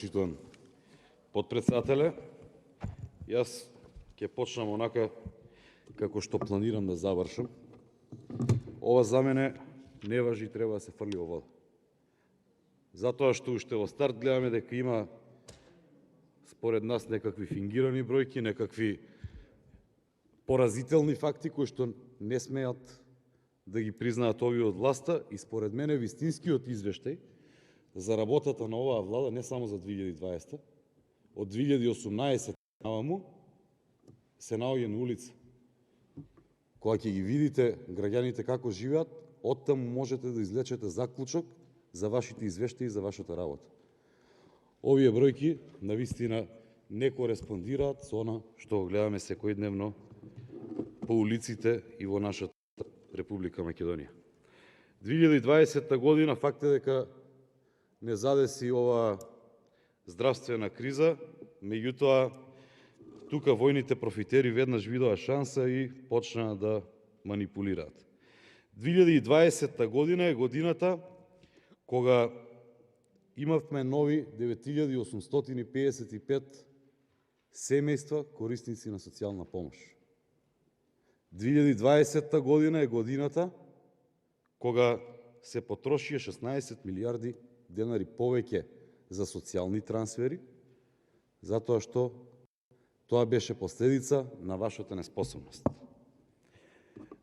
Почитуван потпредседателе, јас ќе почнам онака како што планирам да завршам. Ова за мене не важи и треба да се фрли во вода. Затоа што уште во старт гледаме дека има според нас некакви фингирани бројки, некакви поразителни факти кои што не смеат да ги признаат овие од власта и според мене вистинскиот извештај за работата на оваа влада не само за 2020, од 2018 наваму се наоѓа на улица. Кога ќе ги видите граѓаните како живеат, оттаму можете да извлечете заклучок за вашите извештаи и за вашата работа. Овие бројки навистина не кореспондираат со она што гледаме секојдневно по улиците и во нашата Република Македонија. 2020 година факт е дека не задеси оваа здравствена криза, меѓутоа тука војните профитери веднаш видоа шанса и почнаа да манипулираат. 2020 година е годината кога имавме нови 9855 семејства корисници на социјална помош. 2020 година е годината кога се потрошија 16 милиарди денари повеќе за социјални трансфери, затоа што тоа беше последица на вашата неспособност.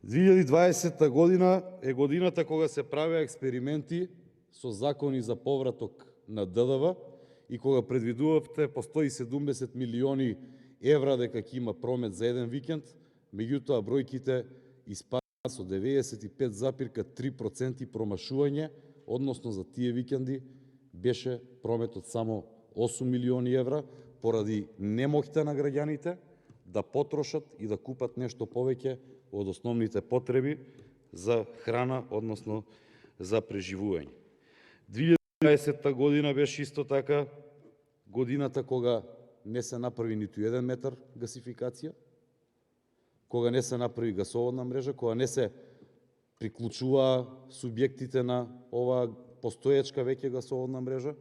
2020 година е годината кога се правеа експерименти со закони за повраток на ДДВ и кога предвидувавте по 170 милиони евра дека ќе има промет за еден викенд, меѓутоа бројките испадаа со 95,3% промашување, односно за тие викенди беше прометот само 8 милиони евра, поради немоќта на граѓаните да потрошат и да купат нешто повеќе од основните потреби за храна, односно за преживување. 2020 година беше исто така годината кога не се направи ниту еден метар гасификација, кога не се направи гасоводна мрежа, кога не се приклучуваа субјектите на оваа постоечка веќе гасоводна мрежа.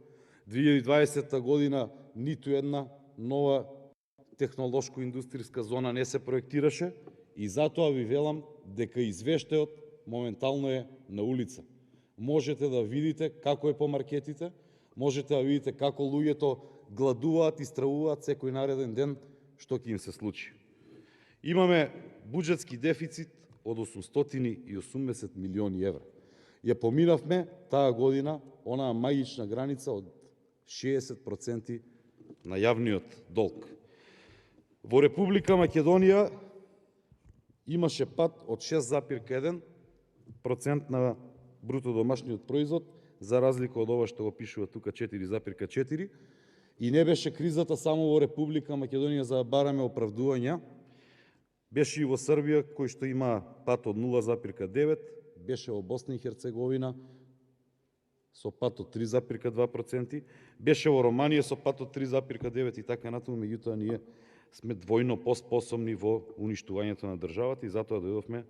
2020 година ниту една нова технолошко-индустријска зона не се проектираше и затоа ви велам дека извештајот моментално е на улица. Можете да видите како е по маркетите, можете да видите како луѓето гладуваат и стравуваат секој нареден ден што ќе им се случи. Имаме буџетски дефицит од 880 милиони евра. Ја поминавме таа година онаа магична граница од 60% на јавниот долг. Во Република Македонија имаше пад од 6,1% на бруто домашниот производ, за разлика од ова што го пишува тука 4,4%. И не беше кризата само во Република Македонија за да бараме оправдувања, беше и во Србија, кој што има пад од 0,9%, беше во Босна и Херцеговина со пад од 3,2%, беше во Романија со пад од 3,9% и така натаму, меѓутоа ние сме двојно поспособни во уништувањето на државата и затоа дојдовме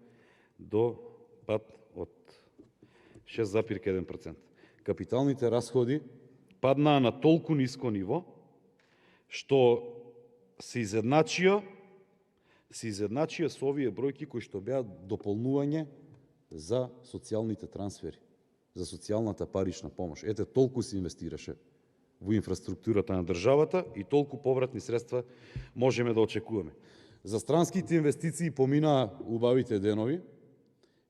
до пад од 6,1%. Капиталните расходи паднаа на толку ниско ниво што се изедначија со овие бројки кои што беа дополнување за социјалните трансфери, за социјалната парична помош. Ете, толку се инвестираше во инфраструктурата на државата и толку повратни средства можеме да очекуваме. За странските инвестиции поминаа убавите денови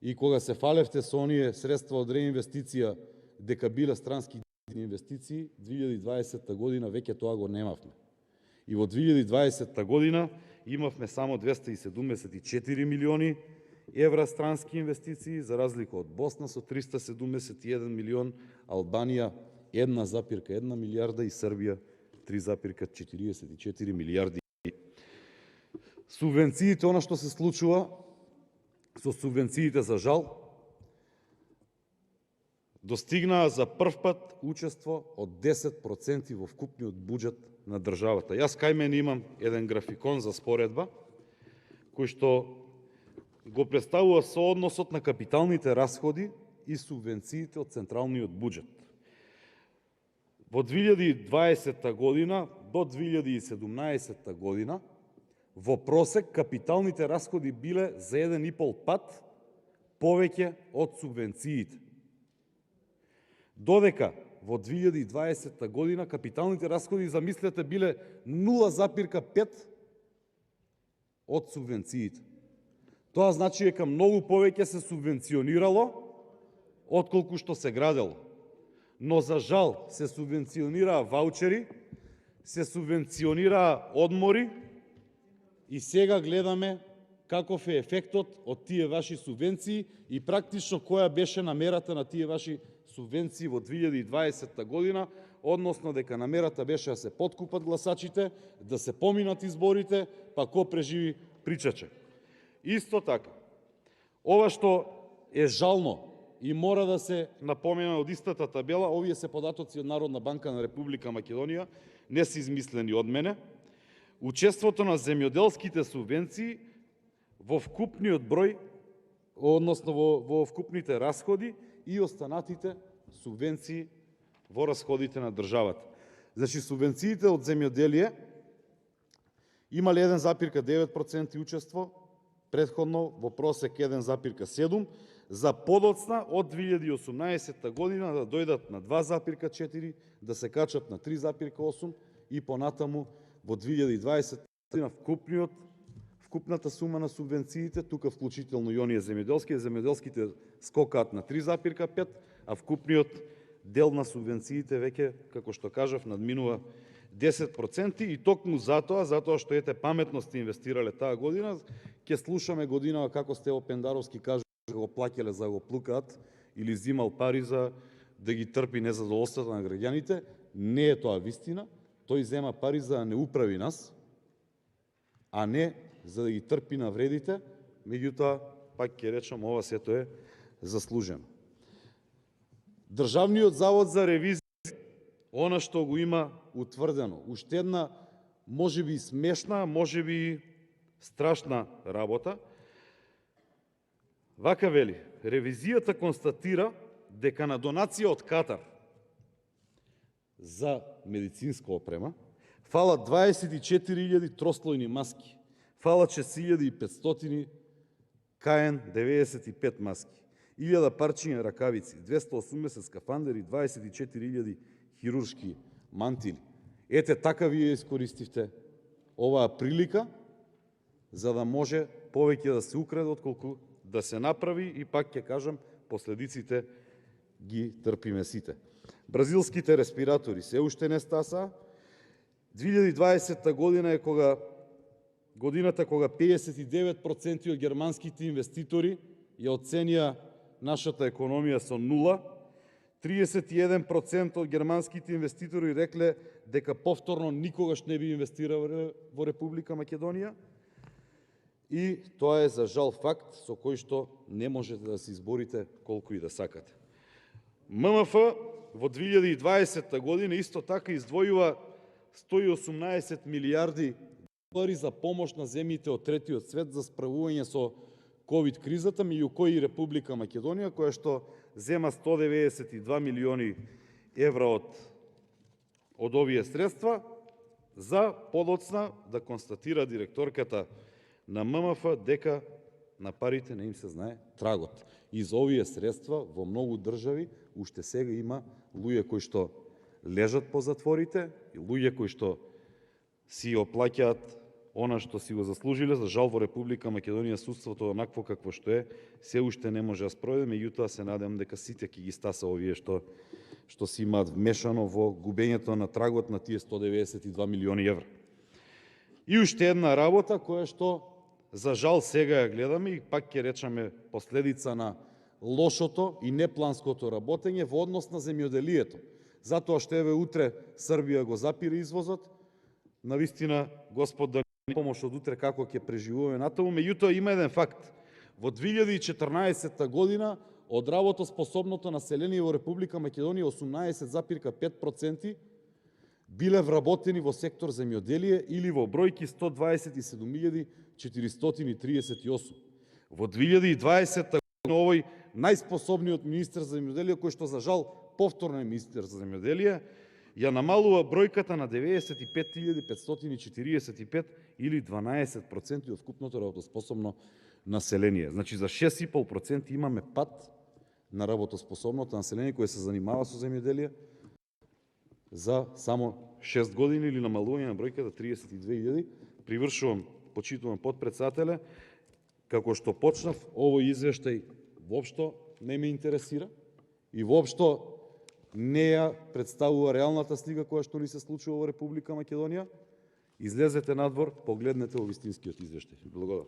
и кога се фалевте со оние средства од реинвестиција дека биле странски инвестиции, 2020 година веќе тоа го немавме. И во 2020 година имавме само 274 милиони евра странски инвестиции, за разлика од Босна со 371 милион, Албанија 1,1 милиарда и Србија 3,44 милиарди. Субвенциите, она што се случува со субвенциите, за жал, достигнаа за прв пат учество од 10% во вкупниот буџет на државата. Јас кај мене имам еден графикон за споредба, кој што го представува соодносот на капиталните расходи и субвенциите од централниот буџет. Во 2020 година до 2017 година во просек капиталните расходи биле за 1,5 пат повеќе од субвенциите. Додека во 2020 година капиталните расходи, замислете, биле 0,5 од субвенциите. Тоа значи дека многу повеќе се субвенционирало отколку што се градело. Но за жал се субвенционираа ваучери, се субвенционираа одмори и сега гледаме каков е ефектот од тие ваши субвенции и практично која беше намерата на тие ваши субвенции во 2020 година, односно дека намерата беше да се подкупат гласачите, да се поминат изборите, па ко преживи причаче. Исто така, ова што е жално и мора да се напомена од истата табела, овие се податоци од Народна банка на Република Македонија, не се измислени од мене, учеството на земјоделските субвенции во вкупниот број, односно во вкупните расходи и останатите субвенции во расходите на државата. Значи, субвенциите од земјоделие имале 1,9% учество, предходно во просек 1,7%, за подоцна од 2018 година да дојдат на 2,4%, да се качат на 3,8% и понатаму во 2020 година вкупната сума на субвенциите, тука вклучително и оние земјоделските скокаат на 3,5%, а вкупниот дел на субвенциите веќе, како што кажав, надминува 10%, и токму затоа што ете паметно сте инвестирале таа година, ќе слушаме годинава како Стево Пендаровски кажа го плаќале за го плукаат или зимал пари за да ги трпи незадоволството на граѓаните. Не е тоа вистина. Тој зема пари за да не управи нас, а не за да ги трпи навредите. Меѓутоа, пак ќе речам, ова сето е заслужено. Државниот завод за ревизија, она што го има утврдено, уште една можеби смешна, можеби страшна работа, вака вели: ревизијата констатира дека на донација од Катар за медицинска опрема фалат 24.000 трослојни маски, фалат 6.500 КН95 маски, 1000 парчиња ракавици, 280 скафандери, 24.000 хируршки мантили. Ете, така вие искористивте оваа прилика за да може повеќе да се украде отколку да се направи, и пак ќе кажам, последиците ги трпиме сите. Бразилските респиратори се уште не стаса. 2020 година е годината кога 59% од германските инвеститори ја оценија нашата економија со 0, 31% од германските инвеститори рекле дека повторно никогаш не би инвестирале во Република Македонија, и тоа е за жал факт со кој што не можете да се изборите колку и да сакате. ММФ во 2020 година исто така издвојува 118 милиарди долари за помош на земјите од третиот свет за справување со ковид кризата, меѓу кои и Република Македонија, која што зема 192 милиони евра од овие средства, за подоцна да констатира директорката на ММФ дека на парите не им се знае трагот. И за овие средства во многу држави уште сега има луѓе кои што лежат по затворите и луѓе кои што си оплаќаат она што си го заслужиле. За жал во Република Македонија судството онакво какво што е, се уште не може да спроведе, меѓутоа се надевам дека сите ќе ги стаса овие што си имаат вмешано во губењето на трагот на тие 192 милиони евра. И уште една работа која што за жал сега ја гледаме и пак ќе речеме последица на лошото и непланското работење во однос на земјоделието. Затоа што еве утре Србија го запира извозот, навистина Господ да ни помош од утре како ќе преживуваме натаму. Меѓутоа има еден факт. Во 2014 година од работоспособното население во Република Македонија 18,5% биле вработени во сектор земјоделие или во бројки 127.438. Во 2020 година овој најспособниот министер за земјоделие, кој што за жал повторно е министер за земјоделие, ја намалува бројката на 95.545 или 12% од вкупното работоспособно население. Значи за 6,5% имаме пат на работоспособното население кое се занимава со земјоделие за само 6 години или намалување на бројката 32.000. Привршувам, почитувам подпредседателе, како што почнав, овој извештај воопшто не ме интересира и воопшто не ја представува реалната слика која што ни се случува во Република Македонија. Излезете надвор, погледнете во вистинскиот извештај. Благодарам.